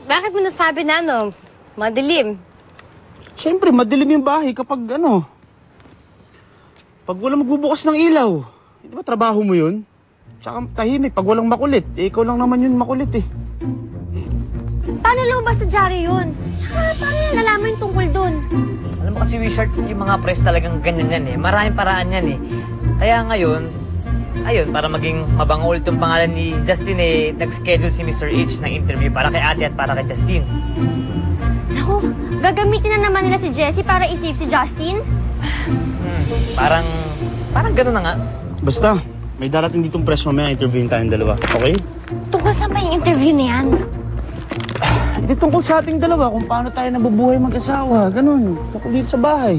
Bakit mo nasabi na, madilim? Siyempre, madilim yung bahay kapag pag walang magbubukas ng ilaw. Di ba trabaho mo yun? Tsaka tahimik, pag walang makulit. Ikaw lang naman yun makulit eh. Paano lumabas sa dyaryo yun? Tsaka paano nalaman yung tungkol dun? Alam mo kasi, Wishart, yung mga press talagang ganyan yan eh. Maraming paraan yan eh. Kaya ngayon, ayun, para maging mabango ulit yung pangalan ni Justin eh, nag-schedule si Mr. H ng interview para kay ate at para kay Justin. Naku, gagamitin na naman nila si Jessie para i-save si Justin? Parang gano'n na nga. Basta, may darating ditong press mamaya, interviewin tayong dalawa. Okay? Tungkol saan pa yung interview na yan? Hindi tungkol sa ating dalawa kung paano tayo nabubuhay mag-asawa. Ganun. Tungkol dito sa bahay.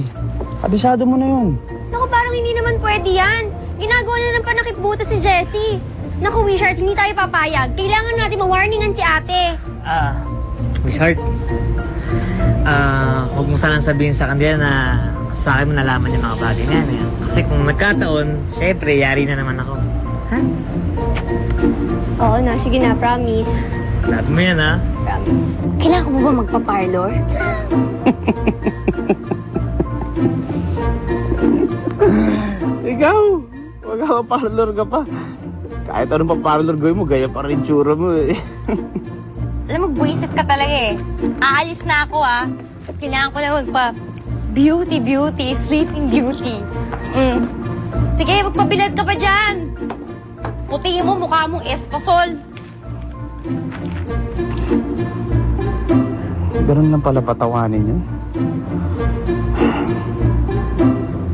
Kabisado mo na yun. Naku, parang hindi naman pwede yan. Ginagawa na ng panakipbuta si Jessie. Naku, Wishart, hindi tayo papayag. Kailangan natin ma-warningan si ate. Wishart, huwag mo sanang sabihin sa kanila na sa akin mo nalaman yung mga bagay niyan. Eh. Kasi kung nagkataon, syempre, yari na naman ako. Ha? Oo na, sige na, promise. Sabi mo yan, ha? Promise. Kailangan mo ba magpa-parlor? Ikaw, magpaparlor ka pa. Kahit anong pa-parlor gawin mo, gaya pa rin tsura mo eh. Alam mo, buwisit ka talaga eh. Aalis na ako Kailangan ko na magpa-beauty, sleeping beauty. Sige, magpabilad ka pa dyan. Putiin mo, mukha mong espasol. Ganun lang pala patawanin yun.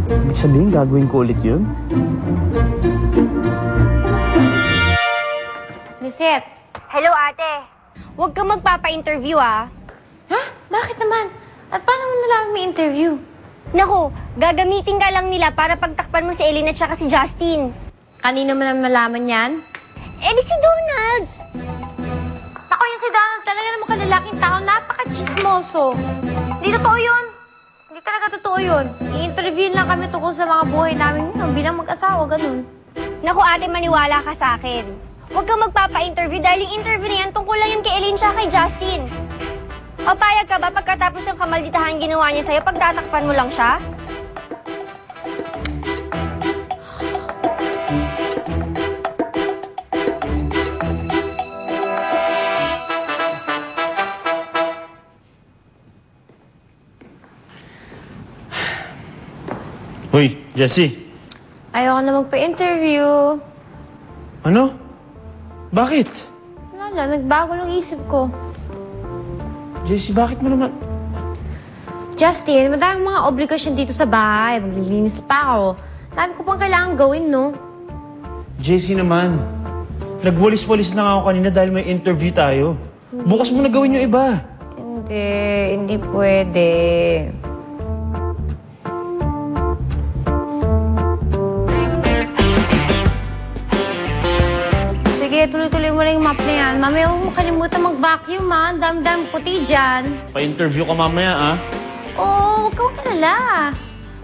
Ibig sabihin, gagawin ko ulit yun? Lucette. Hello, ate. Huwag kang magpapa-interview, Ha? Bakit naman? At paano mo nalaman may interview? Naku, gagamitin ka lang nila para pagtakpan mo si Eileen at saka si Justin. Kanino mo naman malaman yan? Eh di si Donald. Ako yun si Donald. Talaga naman kalalaking tao. Napaka-chismoso. Hindi totoo yun. Hindi talaga totoo yun. I-interview lang kami tungkol sa mga buhay namin bilang mag-asawa, ganun. Naku, ate, maniwala ka sa akin. Huwag kang magpapa-interview dahil yung interview na yan tungkol lang yan kay Eileen siya kay Justin. Papayag ka ba pagkatapos ng kamalditahan ginawa niya sa'yo, pagtatakpan mo lang siya? Hoy, Jessie. Ayoko na magpa-interview. Ano? Bakit? Wala, nagbago ng isip ko. Jessie, bakit mo naman... Justin, madaming mga obligasyon dito sa bahay. Maglilinis pa ako. Dami ko pang kailangan gawin, no? Jessie naman. Nagwalis-walis na nga ako kanina dahil may interview tayo. Bukas mo na gawin yung iba. Hindi pwede. Sige, tuloy-tuloy mo lang yung map na yan. Mamaya huwag mo kalimutan mag-vacuum, ha? Ang dami-dami puti dyan. Pa-interview ka mamaya, ah. Oo, huwag kang kalala.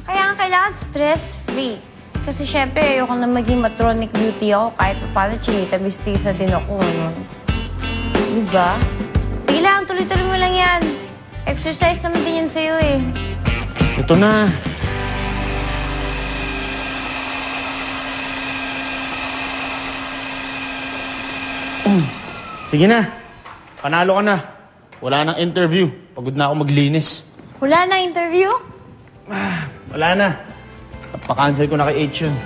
Kaya nga kailangan stress-free. Kasi syempre, ayoko na maging matronic beauty ako kahit pa paano chinita-mistisa din ako. Ano? Diba? Sige lang, tuloy-tuloy mo lang yan. Exercise naman din yan sa'yo eh. Ito na. Sige na. Panalo ka na. Wala nang interview. Pagod na ako maglinis. Wala na interview? Wala na. Pa-cancel ko na kay H yun.